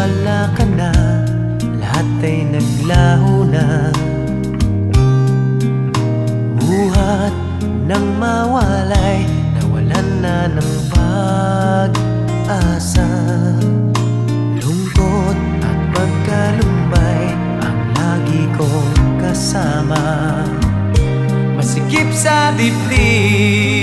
wala ka na, lahat ay naglaho na. Buhat ng mawalay, nawalan na ng pag-asa. Lungkot at pagkalumbay ang lagi kong kasama. Masikip sa dibdib